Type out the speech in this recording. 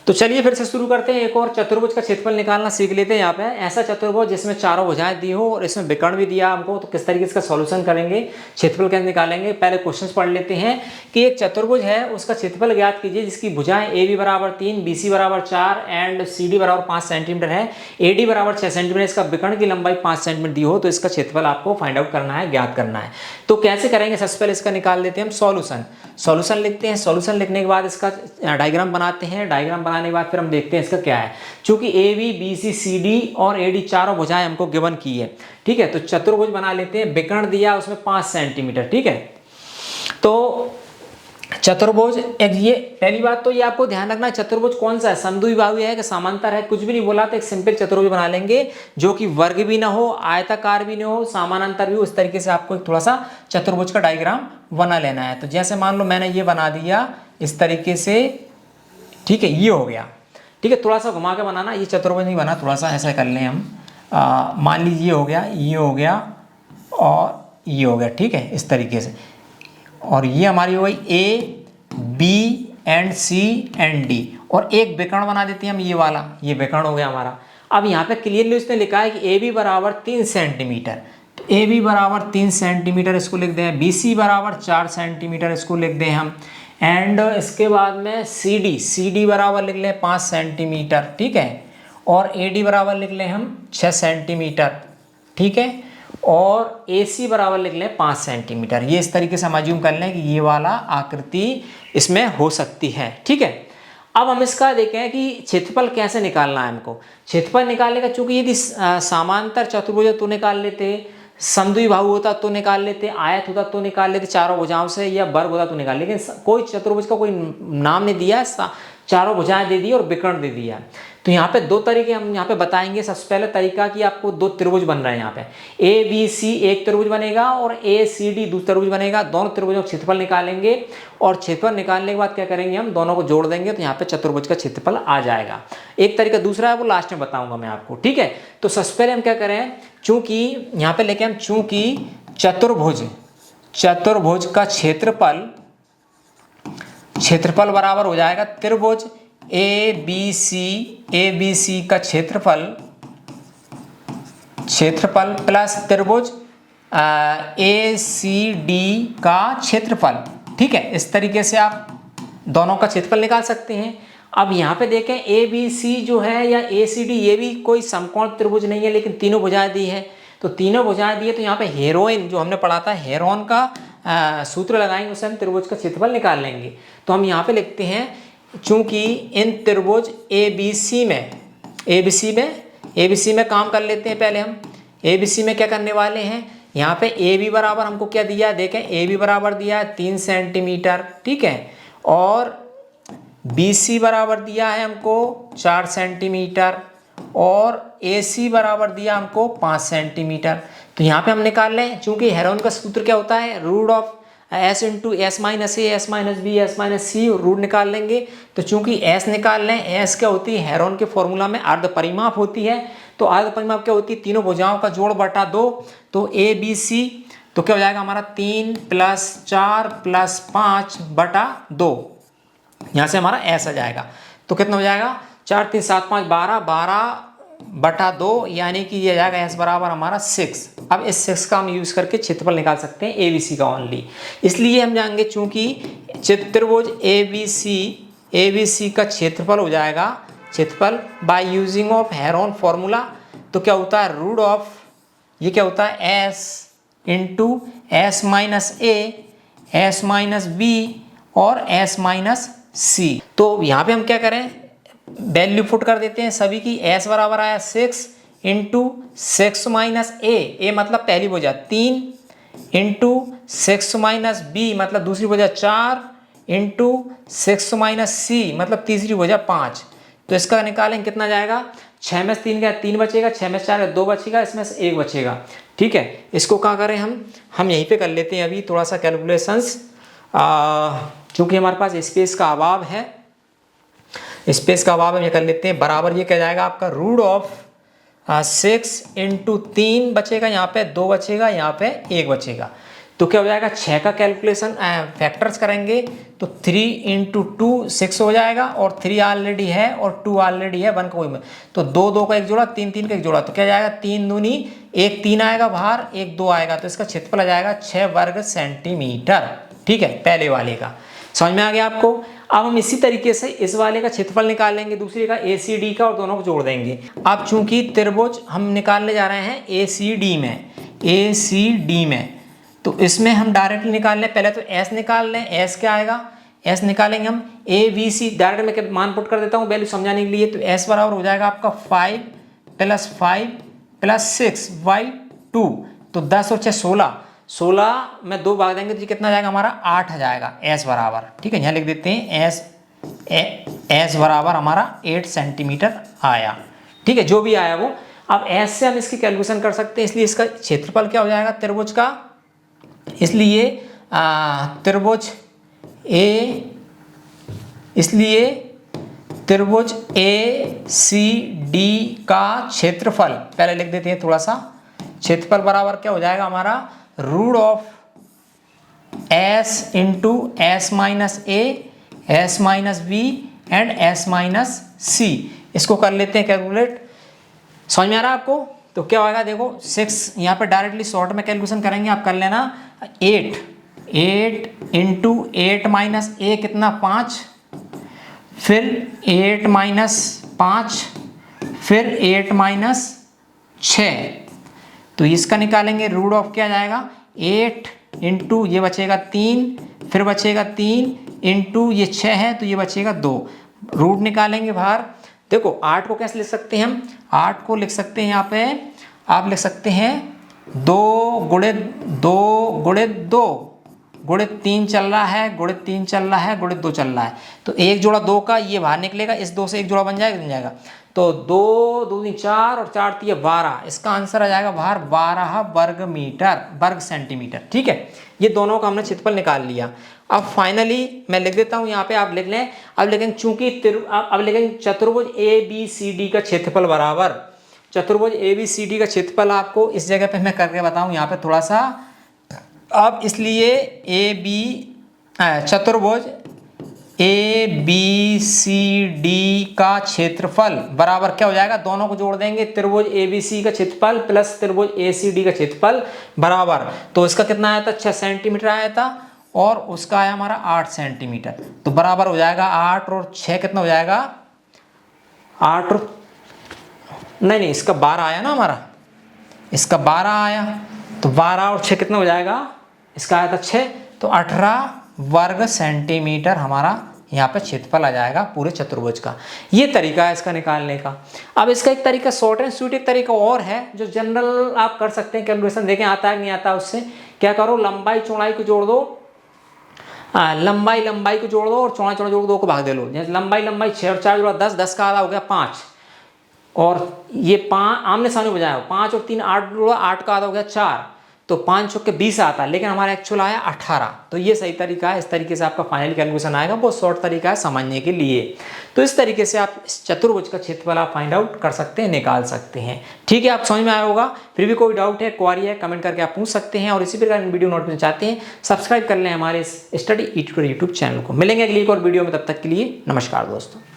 तो चलिए फिर से शुरू करते हैं। एक और चतुर्भुज का क्षेत्रफल निकालना सीख लेते हैं। यहाँ पे ऐसा चतुर्भुज जिसमें चारों भुजाएं दी हो और इसमें विकर्ण भी दिया हमको, तो किस तरीके से इसका सॉल्यूशन करेंगे, क्षेत्रफल कैसे निकालेंगे। पहले क्वेश्चंस पढ़ लेते हैं कि एक चतुर्भुज है, उसका क्षेत्रफल ज्ञात कीजिए जिसकी भुजाएं ए बी बराबर 3, बी सी बराबर 4 एंड सी डी बराबर 5 सेंटीमीटर है, ए डी बराबर 6 सेंटीमीटर, इसका विकर्ण की लंबाई 5 सेंटीमीटर दी हो, तो इसका क्षेत्रफल आपको फाइंड आउट करना है, ज्ञात करना है। तो कैसे करेंगे, सबसे पहले इसका निकाल लेते हैं हम सॉल्यूशन लिखते हैं। सॉल्यूशन लिखने के बाद इसका डायग्राम बनाते हैं। डायग्राम बनाने के बाद फिर हम देखते हैं इसका क्या है। चूंकि A B B C C D और ए डी चारों भुजाएं हमको गिवन की है, ठीक है। तो चतुर्भुज बना लेते हैं, विकर्ण दिया उसमें 5 सेंटीमीटर, ठीक है। तो चतुर्भुज एक, ये पहली बात तो ये आपको ध्यान रखना है, चतुर्भुज कौन सा है, समद्विबाहु है कि समांतर है, कुछ भी नहीं बोला। तो एक सिंपल चतुर्भुज बना लेंगे जो कि वर्ग भी ना हो, आयताकार भी ना हो, समानांतर भी हो। इस तरीके से आपको थोड़ा सा चतुर्भुज का डायग्राम बना लेना है। तो जैसे मान लो मैंने ये बना दिया इस तरीके से, ठीक है, ये हो गया, ठीक है। थोड़ा सा घुमा के बनाना, ये चतुर्भुज नहीं बना, थोड़ा सा ऐसा कर लें हम। मान लीजिए ये हो गया, ये हो गया और ये हो गया, ठीक है, इस तरीके से। और ये हमारी हो गई A B and C and D, और एक विकर्ण बना देते हैं हम, ये वाला, ये विकर्ण हो गया हमारा। अब यहाँ पे क्लियरली उसने लिखा है कि ए बी बराबर 3 सेंटीमीटर, तो ए बी बराबर 3 सेंटीमीटर इसको लिख दें, बी सी बराबर 4 सेंटीमीटर इसको लिख दें हम, एंड इसके बाद में सी डी बराबर लिख लें 5 सेंटीमीटर, ठीक है, और ए डी बराबर लिख लें हम 6 सेंटीमीटर, ठीक है, और ए सी बराबर लिख लें 5 सेंटीमीटर। ये इस तरीके से हम अज्यूम कर लें कि ये वाला आकृति इसमें हो सकती है, ठीक है। अब हम इसका देखें कि क्षेत्रफल कैसे निकालना है हमको। क्षेत्रफल निकालने का, चूंकि यदि समांतर चतुर्भुज तो निकाल लेते, समद्विबाहु होता तो निकाल लेते, आयत होता तो निकाल लेते चारों भुजाओं से, या वर्ग होता तो निकाल, लेकिन कोई चतुर्भुज का कोई नाम नहीं दिया, चारों भुजाएं दे दी और विकर्ण दे दिया। तो यहाँ पे दो तरीके हम यहाँ पे बताएंगे। सबसे पहले तरीका कि आपको दो त्रिभुज बन रहे हैं यहाँ पे, ए बी सी एक त्रिभुज बनेगा और ए सी डी दूसरा त्रिभुज बनेगा। दोनों त्रिभुजों का क्षेत्रफल निकालेंगे और क्षेत्रफल निकालने के बाद क्या करेंगे, हम दोनों को जोड़ देंगे, तो यहाँ पे चतुर्भुज का क्षेत्रफल आ जाएगा। एक तरीका, दूसरा है वो लास्ट में बताऊंगा मैं आपको, ठीक है। तो सबसे पहले हम क्या करें, चूंकि यहाँ पे लेके हम, चूंकि चतुर्भुज का क्षेत्रफल बराबर हो जाएगा त्रिभुज ए बी सी का क्षेत्रफल प्लस त्रिभुज ए सी डी का क्षेत्रफल, ठीक है। इस तरीके से आप दोनों का क्षेत्रफल निकाल सकते हैं। अब यहाँ पे देखें ए बी सी जो है या ए सी डी, ये भी कोई समकोण त्रिभुज नहीं है, लेकिन तीनों भुजाएं दी है। तो तीनों भुजाएं दी है, तो यहाँ पे हेरोइन जो हमने पढ़ा था, हेरोन का सूत्र लगाएंगे, उससे हम त्रिभुज का क्षेत्रफल निकाल लेंगे। तो हम यहाँ पे लिखते हैं, चूंकि इन त्रिभुज ए बी सी में काम कर लेते हैं। पहले हम ए बी सी में क्या करने वाले हैं, यहाँ पे ए बी बराबर हमको क्या दिया, देखें ए बी बराबर दिया है 3 सेंटीमीटर, ठीक है, और बी सी बराबर दिया है हमको 4 सेंटीमीटर, और ए सी बराबर दिया हमको 5 सेंटीमीटर। तो यहाँ पे हम निकाल लें, चूंकि हेरोन का सूत्र क्या होता है, root of S into S minus A S minus B S minus C, root निकाल लेंगे। तो चूंकि एस निकाल लें, एस क्या होती है, हेरोन के फॉर्मूला में अर्ध परिमाप होती है। तो अर्ध परिमाप क्या होती है, तीनों भुजाओं का जोड़ बटा 2। तो ए बी सी तो क्या हो जाएगा हमारा 3 + 4 + 5 बटा 2, यहाँ से हमारा एस आ जाएगा। तो कितना हो जाएगा, 4 3 7 5 12 बटा 2, यानी कि ये जाएगा एस बराबर हमारा 6। अब इस 6 का हम यूज करके क्षेत्रफल निकाल सकते हैं ए बी सी का ओनली। इसलिए हम जाएंगे, चूंकि चतुर्भुज ए बी सी का क्षेत्रफल हो जाएगा, क्षेत्रफल by using of Heron formula. तो क्या होता है, रूट ऑफ, ये क्या होता है, S into S minus A S minus B और एस माइनस सी। तो यहाँ पे हम क्या करें, वैल्यू पुट कर देते हैं सभी की। s बराबर आया 6 इंटू 6 माइनस ए मतलब पहली भुजा 3, इंटू 6 माइनस बी मतलब दूसरी भुजा 4, इंटू 6 माइनस सी मतलब तीसरी भुजा 5। तो इसका निकालें, कितना जाएगा, 6 में से 3 गया 3 बचेगा, 6 में से 4 2 बचेगा, इसमें से 1 बचेगा, ठीक है। इसको क्या करें, हम यहीं पे कर लेते हैं अभी थोड़ा सा कैलकुलेशंस, चूँकि हमारे पास स्पेस का अभाव है, हम ये कर लेते हैं। बराबर ये क्या जाएगा आपका, रूट ऑफ 6 इंटू 3 बचेगा, यहाँ पे 2 बचेगा, यहाँ पे 1 बचेगा। तो क्या हो जाएगा, 6 का कैलकुलेशन फैक्टर्स करेंगे तो 3 × 2 6 हो जाएगा, और 3 ऑलरेडी है और 2 ऑलरेडी है, 1 का वही में, तो 2 2 का एक जोड़ा, 3 3 का एक जोड़ा, तो क्या जाएगा 3 दूनी, एक 3 आएगा बाहर, एक 2 आएगा, तो इसका क्षेत्रफल आ जाएगा 6 वर्ग सेंटीमीटर। ठीक है, पहले वाले का समझ में आ गया आपको। अब हम इसी तरीके से इस वाले का क्षेत्रफल निकालेंगे, दूसरे का ACD का, और दोनों को जोड़ देंगे। अब चूंकि त्रिभुज हम निकालने जा रहे हैं ACD में, तो इसमें हम डायरेक्टली निकाल लें, पहले तो S निकाल लें। S क्या आएगा, S निकालेंगे हम ABC, डायरेक्ट में मान पुट कर देता हूँ वैल्यू समझाने के लिए। तो S बराबर हो जाएगा आपका 5 + 5 + 6/2, तो 10 और 6 16, 16 में 2 भाग देंगे तो ये कितना आ जाएगा हमारा 8 आ जाएगा S बराबर। ठीक है, यहाँ लिख देते हैं S बराबर हमारा 8 सेंटीमीटर आया। ठीक है, जो भी आया वो। अब S से हम इसकी कैलकुलेशन कर सकते हैं, इसलिए इसका क्षेत्रफल क्या हो जाएगा त्रिभुज का, इसलिए त्रिभुज ACD का क्षेत्रफल पहले लिख देते हैं थोड़ा सा। क्षेत्रफल बराबर क्या हो जाएगा हमारा √of S × S - A, S - B and S - C। इसको कर लेते हैं कैलकुलेट। समझ में आ रहा है आपको? तो क्या होगा देखो, 6 यहाँ पे डायरेक्टली शॉर्ट में कैलकुलेशन करेंगे, आप कर लेना 8 × 8 - A कितना 5, फिर 8 - 5, फिर 8 - 6, तो इसका निकालेंगे √of क्या जाएगा 8 × ये बचेगा 3, फिर बचेगा 3 × ये 6 है तो ये बचेगा 2, रूट निकालेंगे बाहर। देखो 8 को कैसे लिख सकते हैं हम, 8 को लिख सकते हैं यहाँ पे आप लिख सकते हैं 2 × 2 गुणित 3 चल रहा है, गुणित 3 चल रहा है, गुणित 2 चल रहा है, तो एक जोड़ा 2 का ये बाहर निकलेगा, इस 2 से एक जोड़ा बन जाएगा, तो 2 2 4 और 4 3 12, इसका आंसर आ जाएगा बाहर 12 वर्ग सेंटीमीटर। ठीक है, ये दोनों का हमने क्षेत्रफल निकाल लिया। अब फाइनली मैं लिख देता हूँ यहाँ पे, आप लिख लें। अब लिखेंगे चूंकि अब लिखेंगे चतुर्भुज ABCD का क्षेत्रफल बराबर, चतुर्भुज ABCD का क्षेत्रफल आपको इस जगह पे मैं करके बताऊँ यहाँ पे थोड़ा सा। अब इसलिए चतुर्भुज ABCD का क्षेत्रफल बराबर क्या हो जाएगा, दोनों को जोड़ देंगे, त्रिभुज ABC का क्षेत्रफल प्लस त्रिभुज ACD का क्षेत्रफल बराबर, तो इसका कितना आया था 6 सेंटीमीटर आया था, और उसका आया हमारा 8 सेंटीमीटर, तो बराबर हो जाएगा 8 और 6 कितना हो जाएगा 8 और नहीं इसका 12 आया ना हमारा, इसका 12 आया, तो 12 और 6 कितना हो जाएगा, इसका आया था 6, तो 18 वर्ग सेंटीमीटर हमारा यहाँ पे क्षेत्रफल आ जाएगा पूरे चतुर्भुज का। ये तरीका है इसका निकालने का। अब इसका एक तरीका शॉर्ट एंड स्वीट एक तरीका और है जो जनरल आप कर सकते हैं कैलकुलेशन, देखें आता है कि नहीं आता। उससे क्या करो, लंबाई चौड़ाई को जोड़ दो, लंबाई को जोड़ दो और चौड़ाई जोड़ दो, 2 को भाग दे लो। जैसे लंबाई 6 और 4 जोड़ा 10, 10 का आधा हो गया 5, और ये 5 आमने सामने बजाया 5 और 3 8 जोड़ा, 8 का आधा हो गया 4, तो 5 चौके 20 आता है, लेकिन हमारा एक्चुअल आया 18। तो ये सही तरीका है, इस तरीके से आपका फाइनल कैलकुलेशन आएगा, बहुत शॉर्ट तरीका है समझने के लिए। तो इस तरीके से आप इस चतुर्भुज का क्षेत्रफल आप फाइंड आउट कर सकते हैं, निकाल सकते हैं। ठीक है, आप समझ में आया होगा। फिर भी कोई डाउट है, क्वारी है, कमेंट करके आप पूछ सकते हैं। और इसी प्रकार वीडियो नोटिफिकेशन चाहते हैं, सब्सक्राइब कर लें हमारे स्टडी यूट्यूब चैनल को। मिलेंगे अगली एक और वीडियो में, तब तक के लिए नमस्कार दोस्तों।